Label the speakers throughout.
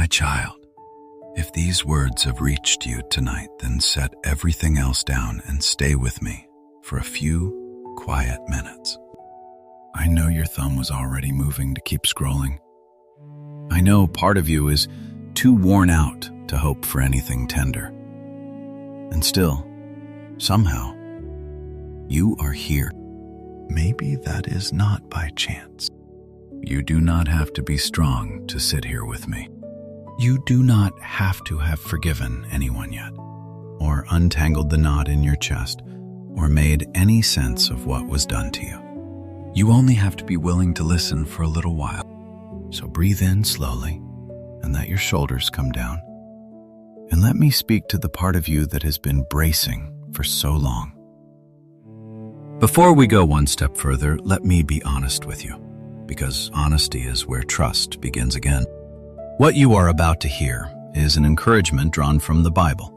Speaker 1: My child, if these words have reached you tonight, then set everything else down and stay with me for a few quiet minutes. I know your thumb was already moving to keep scrolling. I know part of you is too worn out to hope for anything tender. And still, somehow, you are here. Maybe that is not by chance. You do not have to be strong to sit here with me. You do not have to have forgiven anyone yet, or untangled the knot in your chest, or made any sense of what was done to you. You only have to be willing to listen for a little while. So breathe in slowly, and let your shoulders come down. And let me speak to the part of you that has been bracing for so long. Before we go one step further, let me be honest with you, because honesty is where trust begins again. What you are about to hear is an encouragement drawn from the Bible,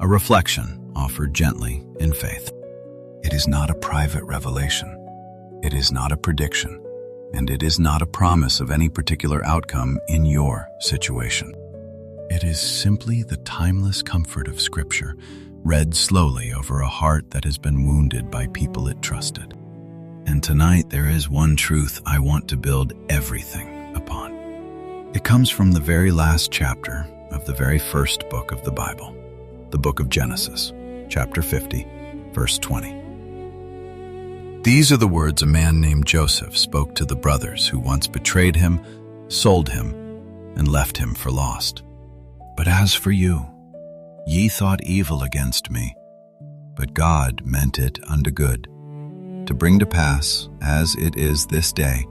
Speaker 1: a reflection offered gently in faith. It is not a private revelation. It is not a prediction, and it is not a promise of any particular outcome in your situation. It is simply the timeless comfort of Scripture, read slowly over a heart that has been wounded by people it trusted. And tonight there is one truth I want to build everything upon. It comes from the very last chapter of the very first book of the Bible, the book of Genesis, chapter 50, verse 20. These are the words a man named Joseph spoke to the brothers who once betrayed him, sold him, and left him for lost. But as for you, ye thought evil against me, but God meant it unto good, to bring to pass, as it is this day,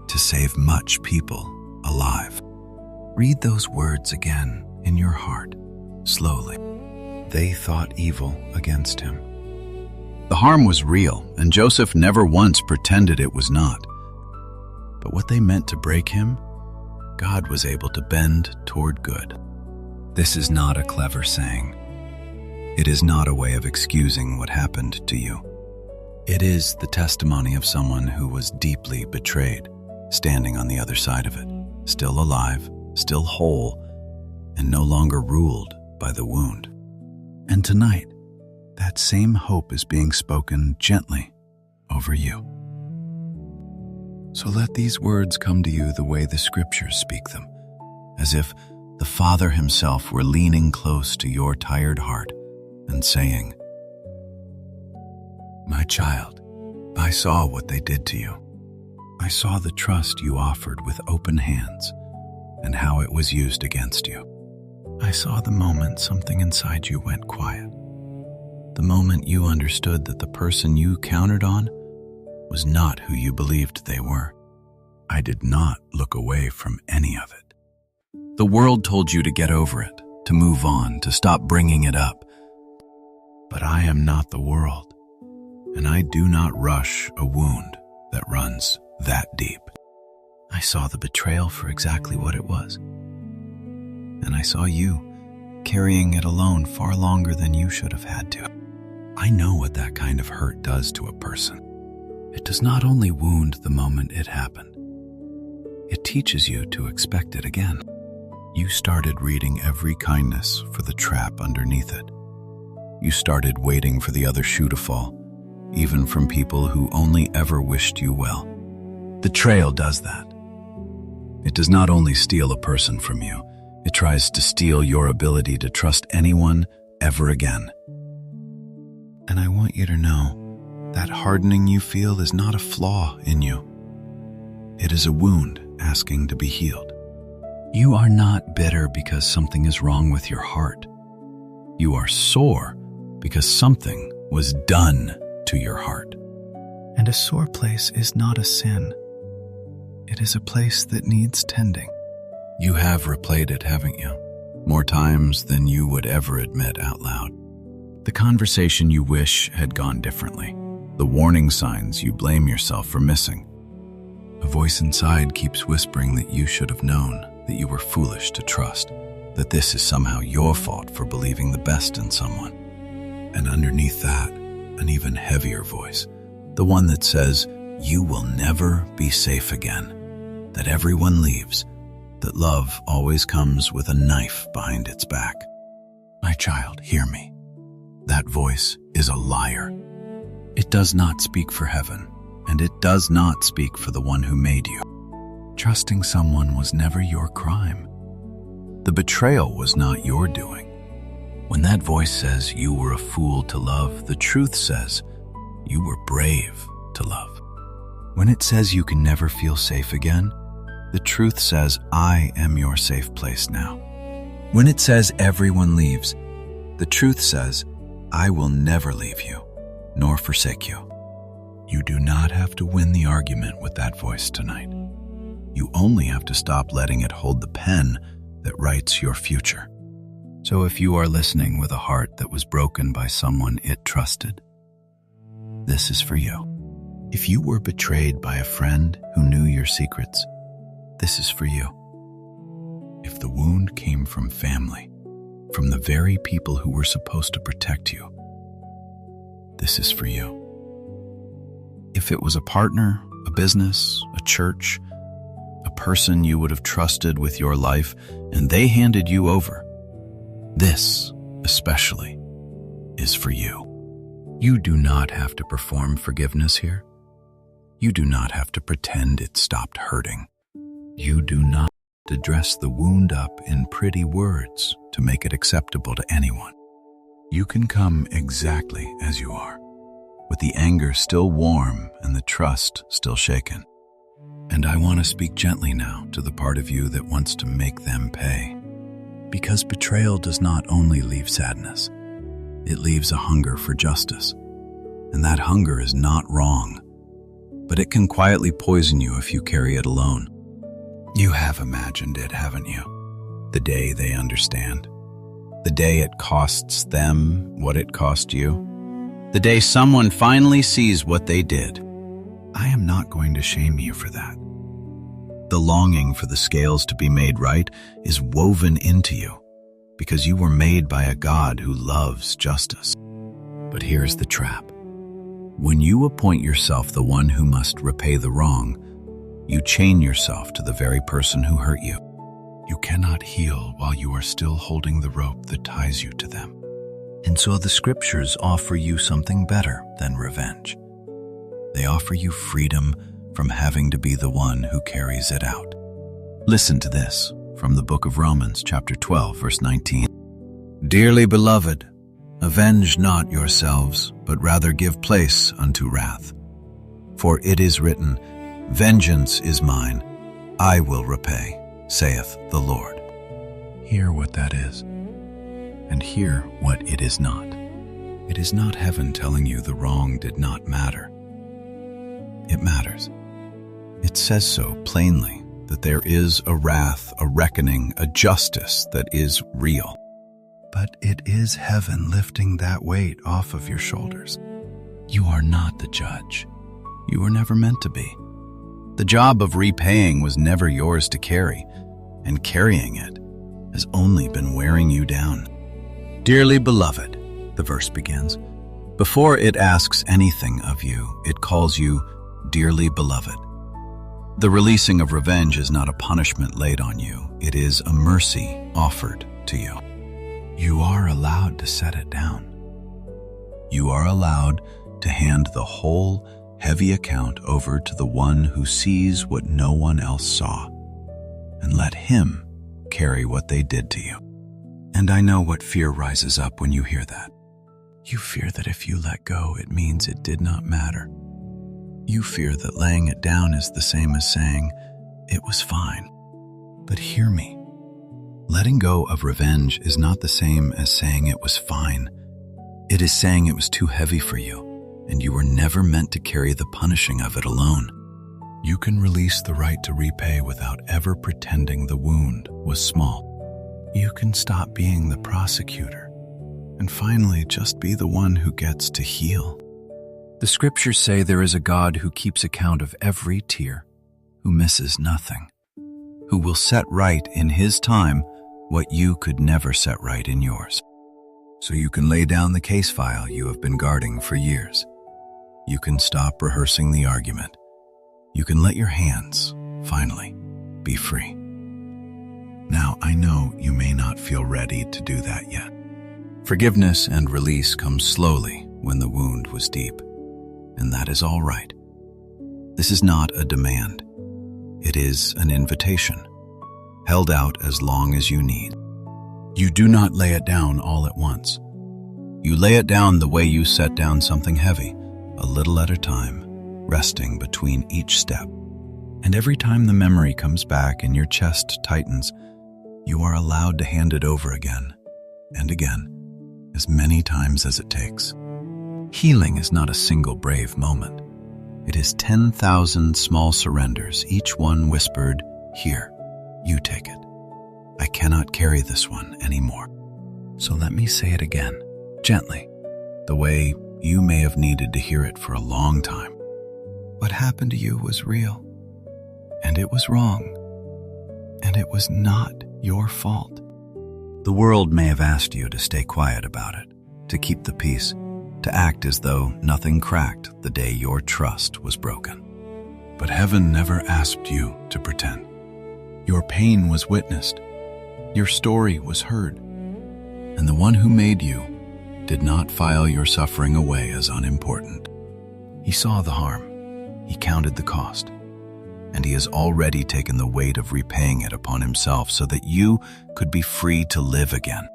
Speaker 1: to save much people alive. Read those words again in your heart, slowly. They thought evil against him. The harm was real, and Joseph never once pretended it was not. But what they meant to break him, God was able to bend toward good. This is not a clever saying. It is not a way of excusing what happened to you. It is the testimony of someone who was deeply betrayed, standing on the other side of it, still alive, still whole, and no longer ruled by the wound. And tonight, that same hope is being spoken gently over you. So let these words come to you the way the Scriptures speak them, as if the Father himself were leaning close to your tired heart and saying, "My child, I saw what they did to you. I saw the trust you offered with open hands and how it was used against you. I saw the moment something inside you went quiet. The moment you understood that the person you counted on was not who you believed they were. I did not look away from any of it. The world told you to get over it, to move on, to stop bringing it up. But I am not the world, and I do not rush a wound that runs that deep. I saw the betrayal for exactly what it was. And I saw you carrying it alone far longer than you should have had to. I know what that kind of hurt does to a person. It does not only wound the moment it happened, it teaches you to expect it again. You started reading every kindness for the trap underneath it. You started waiting for the other shoe to fall, even from people who only ever wished you well. Betrayal does that. It does not only steal a person from you, it tries to steal your ability to trust anyone ever again. And I want you to know that hardening you feel is not a flaw in you. It is a wound asking to be healed. You are not bitter because something is wrong with your heart. You are sore because something was done to your heart. And a sore place is not a sin. It is a place that needs tending. You have replayed it, haven't you? More times than you would ever admit out loud. The conversation you wish had gone differently. The warning signs you blame yourself for missing. A voice inside keeps whispering that you should have known, that you were foolish to trust, that this is somehow your fault for believing the best in someone. And underneath that, an even heavier voice, the one that says, you will never be safe again, that everyone leaves, that love always comes with a knife behind its back. My child, hear me. That voice is a liar. It does not speak for heaven, and it does not speak for the one who made you. Trusting someone was never your crime. The betrayal was not your doing. When that voice says you were a fool to love, the truth says you were brave to love. When it says you can never feel safe again, the truth says I am your safe place now. When it says everyone leaves, the truth says I will never leave you, nor forsake you. You do not have to win the argument with that voice tonight. You only have to stop letting it hold the pen that writes your future. So if you are listening with a heart that was broken by someone it trusted, this is for you. If you were betrayed by a friend who knew your secrets, this is for you. If the wound came from family, from the very people who were supposed to protect you, this is for you. If it was a partner, a business, a church, a person you would have trusted with your life, and they handed you over, this, especially, is for you. You do not have to perform forgiveness here. You do not have to pretend it stopped hurting. You do not have to dress the wound up in pretty words to make it acceptable to anyone. You can come exactly as you are, with the anger still warm and the trust still shaken. And I want to speak gently now to the part of you that wants to make them pay. Because betrayal does not only leave sadness, it leaves a hunger for justice. And that hunger is not wrong, but it can quietly poison you if you carry it alone. You have imagined it, haven't you? The day they understand. The day it costs them what it cost you. The day someone finally sees what they did. I am not going to shame you for that. The longing for the scales to be made right is woven into you because you were made by a God who loves justice. But here's the trap. When you appoint yourself the one who must repay the wrong, you chain yourself to the very person who hurt you. You cannot heal while you are still holding the rope that ties you to them. And so the scriptures offer you something better than revenge. They offer you freedom from having to be the one who carries it out. Listen to this from the book of Romans, chapter 12, verse 19. Dearly beloved, avenge not yourselves, but rather give place unto wrath. For it is written, Vengeance is mine, I will repay, saith the Lord. Hear what that is, and hear what it is not. It is not heaven telling you the wrong did not matter. It matters. It says so plainly that there is a wrath, a reckoning, a justice that is real. But it is heaven lifting that weight off of your shoulders. You are not the judge. You were never meant to be. The job of repaying was never yours to carry, and carrying it has only been wearing you down. Dearly beloved, the verse begins. Before it asks anything of you, it calls you dearly beloved. The releasing of revenge is not a punishment laid on you. It is a mercy offered to you. You are allowed to set it down. You are allowed to hand the whole heavy account over to the one who sees what no one else saw, and let him carry what they did to you. And I know what fear rises up when you hear that. You fear that if you let go, it means it did not matter. You fear that laying it down is the same as saying, it was fine. But hear me. Letting go of revenge is not the same as saying it was fine. It is saying it was too heavy for you, and you were never meant to carry the punishing of it alone. You can release the right to repay without ever pretending the wound was small. You can stop being the prosecutor and finally just be the one who gets to heal. The scriptures say there is a God who keeps account of every tear, who misses nothing, who will set right in his time what you could never set right in yours. So you can lay down the case file you have been guarding for years. You can stop rehearsing the argument. You can let your hands, finally, be free. Now, I know you may not feel ready to do that yet. Forgiveness and release come slowly when the wound was deep, and that is all right. This is not a demand. It is an invitation, held out as long as you need. You do not lay it down all at once. You lay it down the way you set down something heavy, a little at a time, resting between each step. And every time the memory comes back and your chest tightens, you are allowed to hand it over again and again, as many times as it takes. Healing is not a single brave moment. It is 10,000 small surrenders, each one whispered, "Here, you take it. I cannot carry this one anymore." So let me say it again, gently, the way you may have needed to hear it for a long time. What happened to you was real, and it was wrong, and it was not your fault. The world may have asked you to stay quiet about it, to keep the peace, to act as though nothing cracked the day your trust was broken. But heaven never asked you to pretend. Your pain was witnessed, your story was heard, and the one who made you did not file your suffering away as unimportant. He saw the harm, he counted the cost, and he has already taken the weight of repaying it upon himself so that you could be free to live again.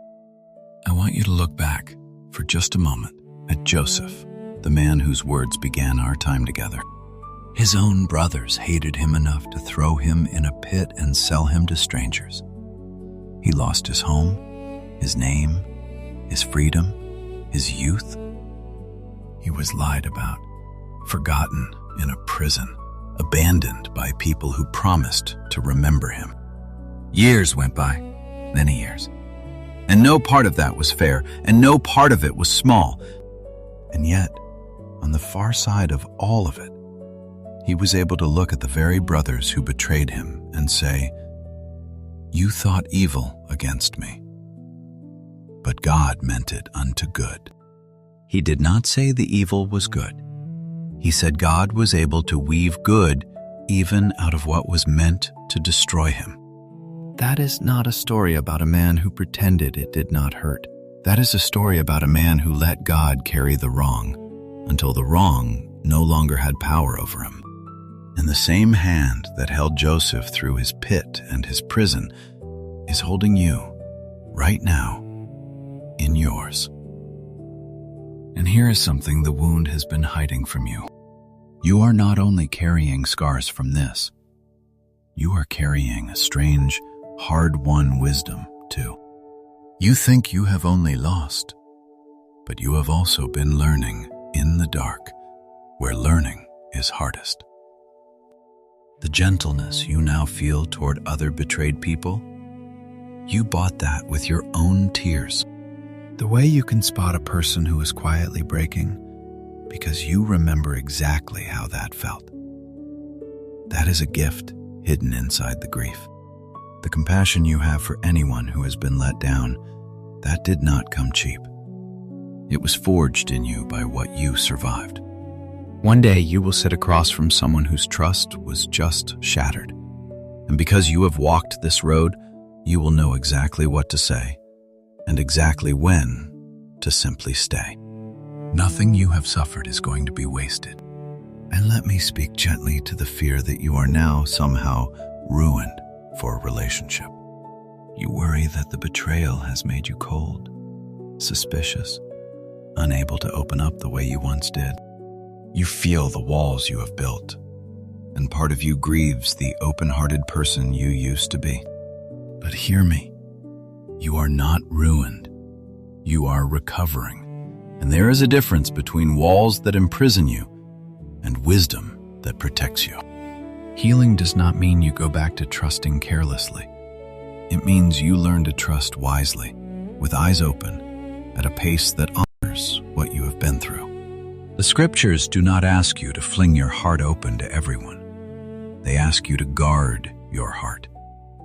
Speaker 1: I want you to look back for just a moment at Joseph, the man whose words began our time together. His own brothers hated him enough to throw him in a pit and sell him to strangers. He lost his home, his name, his freedom, his youth. He was lied about, forgotten in a prison, abandoned by people who promised to remember him. Years went by, many years. And no part of that was fair, and no part of it was small. And yet, on the far side of all of it, he was able to look at the very brothers who betrayed him and say, "You thought evil against me, but God meant it unto good." He did not say the evil was good. He said God was able to weave good even out of what was meant to destroy him. That is not a story about a man who pretended it did not hurt. That is a story about a man who let God carry the wrong until the wrong no longer had power over him. And the same hand that held Joseph through his pit and his prison is holding you right now in yours. And here is something the wound has been hiding from you. You are not only carrying scars from this, you are carrying a strange, hard-won wisdom, too. You think you have only lost, but you have also been learning in the dark, where learning is hardest. The gentleness you now feel toward other betrayed people, you bought that with your own tears. The way you can spot a person who is quietly breaking, because you remember exactly how that felt. That is a gift hidden inside the grief. The compassion you have for anyone who has been let down, that did not come cheap. It was forged in you by what you survived. One day you will sit across from someone whose trust was just shattered. And because you have walked this road, you will know exactly what to say and exactly when to simply stay. Nothing you have suffered is going to be wasted. And let me speak gently to the fear that you are now somehow ruined for a relationship. You worry that the betrayal has made you cold, suspicious, unable to open up the way you once did. You feel the walls you have built, and part of you grieves the open-hearted person you used to be. But hear me, you are not ruined. You are recovering. And there is a difference between walls that imprison you and wisdom that protects you. Healing does not mean you go back to trusting carelessly. It means you learn to trust wisely, with eyes open, at a pace that honors what you have been through. The scriptures do not ask you to fling your heart open to everyone. They ask you to guard your heart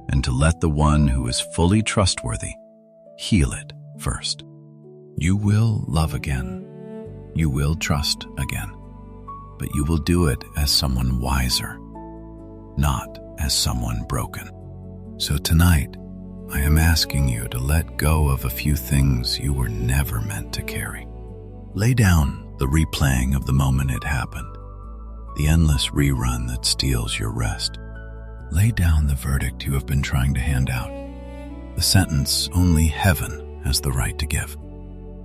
Speaker 1: and to let the one who is fully trustworthy heal it first. You will love again. You will trust again. But you will do it as someone wiser, not as someone broken. So tonight, asking you to let go of a few things you were never meant to carry. Lay down the replaying of the moment it happened, the endless rerun that steals your rest. Lay down the verdict you have been trying to hand out, the sentence only heaven has the right to give.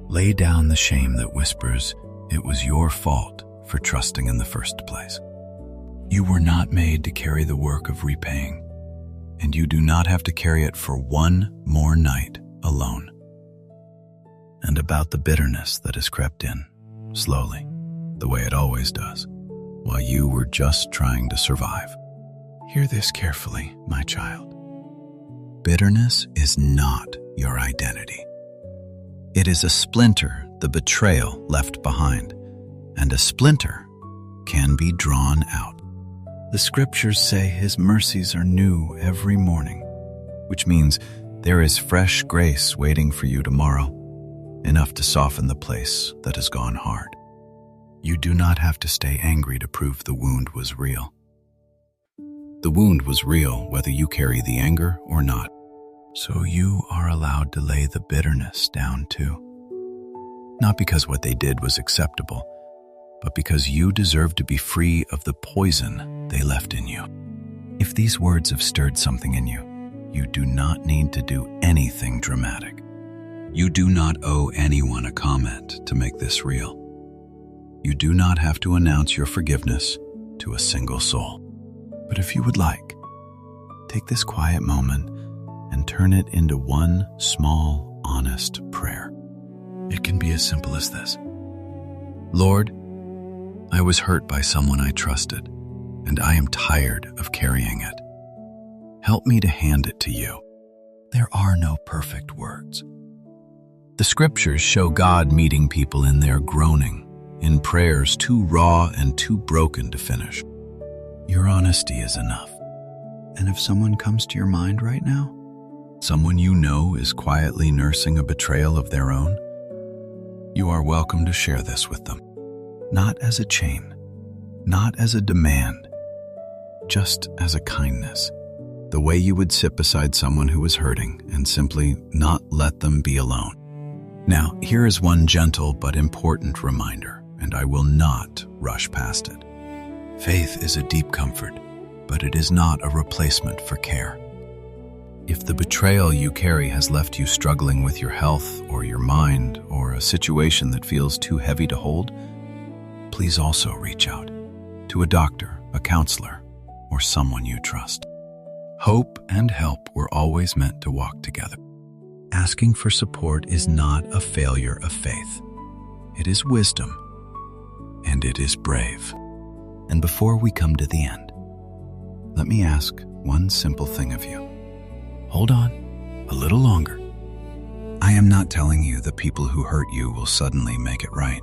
Speaker 1: Lay down the shame that whispers it was your fault for trusting in the first place. You were not made to carry the work of repaying, and you do not have to carry it for one more night alone. And about the bitterness that has crept in, slowly, the way it always does, while you were just trying to survive. Hear this carefully, my child. Bitterness is not your identity. It is a splinter the betrayal left behind, and a splinter can be drawn out. The scriptures say His mercies are new every morning, which means there is fresh grace waiting for you tomorrow, enough to soften the place that has gone hard. You do not have to stay angry to prove the wound was real. The wound was real whether you carry the anger or not, so you are allowed to lay the bitterness down too. Not because what they did was acceptable, but because you deserve to be free of the poison they left in you. If these words have stirred something in you, you do not need to do anything dramatic. You do not owe anyone a comment to make this real. You do not have to announce your forgiveness to a single soul. But if you would like, take this quiet moment and turn it into one small, honest prayer. It can be as simple as this. Lord, I was hurt by someone I trusted, and I am tired of carrying it. Help me to hand it to you. There are no perfect words. The scriptures show God meeting people in their groaning, in prayers too raw and too broken to finish. Your honesty is enough. And if someone comes to your mind right now, someone you know is quietly nursing a betrayal of their own, you are welcome to share this with them. Not as a chain, not as a demand, just as a kindness. The way you would sit beside someone who is hurting and simply not let them be alone. Now, here is one gentle but important reminder, and I will not rush past it. Faith is a deep comfort, but it is not a replacement for care. If the betrayal you carry has left you struggling with your health or your mind or a situation that feels too heavy to hold, please also reach out to a doctor, a counselor, or someone you trust. Hope and help were always meant to walk together. Asking for support is not a failure of faith. It is wisdom, and it is brave. And before we come to the end, let me ask one simple thing of you. Hold on a little longer. I am not telling you the people who hurt you will suddenly make it right.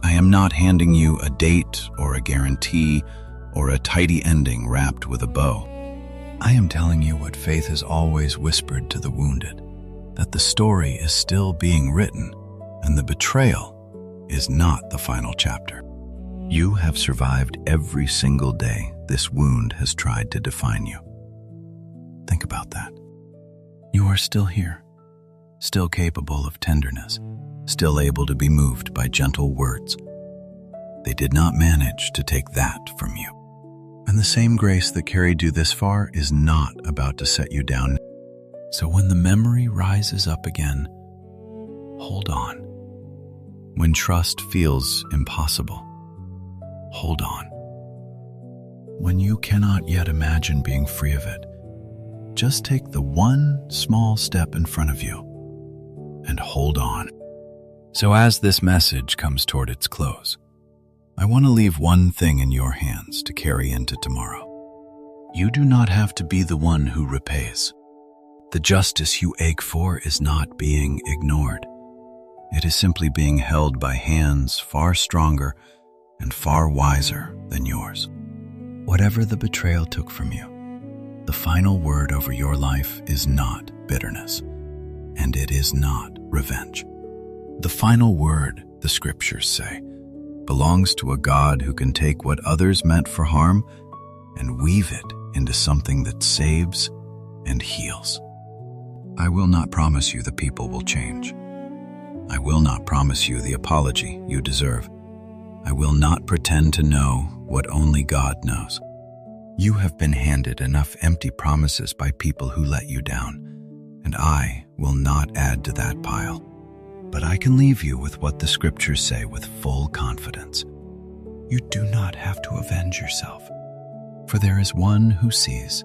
Speaker 1: I am not handing you a date or a guarantee or a tidy ending wrapped with a bow. I am telling you what faith has always whispered to the wounded, that the story is still being written and the betrayal is not the final chapter. You have survived every single day this wound has tried to define you. Think about that. You are still here, still capable of tenderness, still able to be moved by gentle words. They did not manage to take that from you. And the same grace that carried you this far is not about to set you down. So when the memory rises up again, hold on. When trust feels impossible, hold on. When you cannot yet imagine being free of it, just take the one small step in front of you and hold on. So as this message comes toward its close, I want to leave one thing in your hands to carry into tomorrow. You do not have to be the one who repays. The justice you ache for is not being ignored. It is simply being held by hands far stronger and far wiser than yours. Whatever the betrayal took from you, the final word over your life is not bitterness, and it is not revenge. The final word, the scriptures say, belongs to a God who can take what others meant for harm and weave it into something that saves and heals. I I will not promise you the people will change. I will not promise you the apology you deserve. I will not pretend to know what only God knows. You have been handed enough empty promises by people who let you down, and I will not add to that pile. But I can leave you with what the scriptures say with full confidence. You do not have to avenge yourself, for there is one who sees,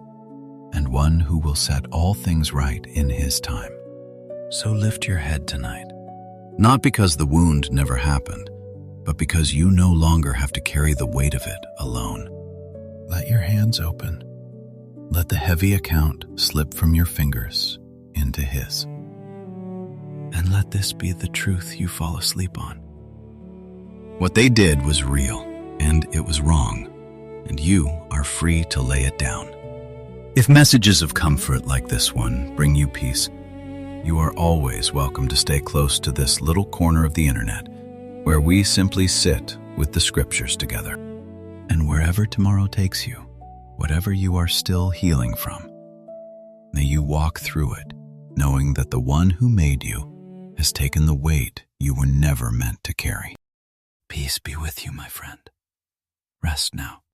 Speaker 1: and one who will set all things right in his time. So lift your head tonight, not because the wound never happened, but because you no longer have to carry the weight of it alone. Let your hands open. Let the heavy account slip from your fingers into his. And let this be the truth you fall asleep on. What they did was real, and it was wrong, and you are free to lay it down. If messages of comfort like this one bring you peace, you are always welcome to stay close to this little corner of the internet where we simply sit with the scriptures together. And wherever tomorrow takes you, whatever you are still healing from, may you walk through it knowing that the one who made you has taken the weight you were never meant to carry. Peace be with you, my friend. Rest now.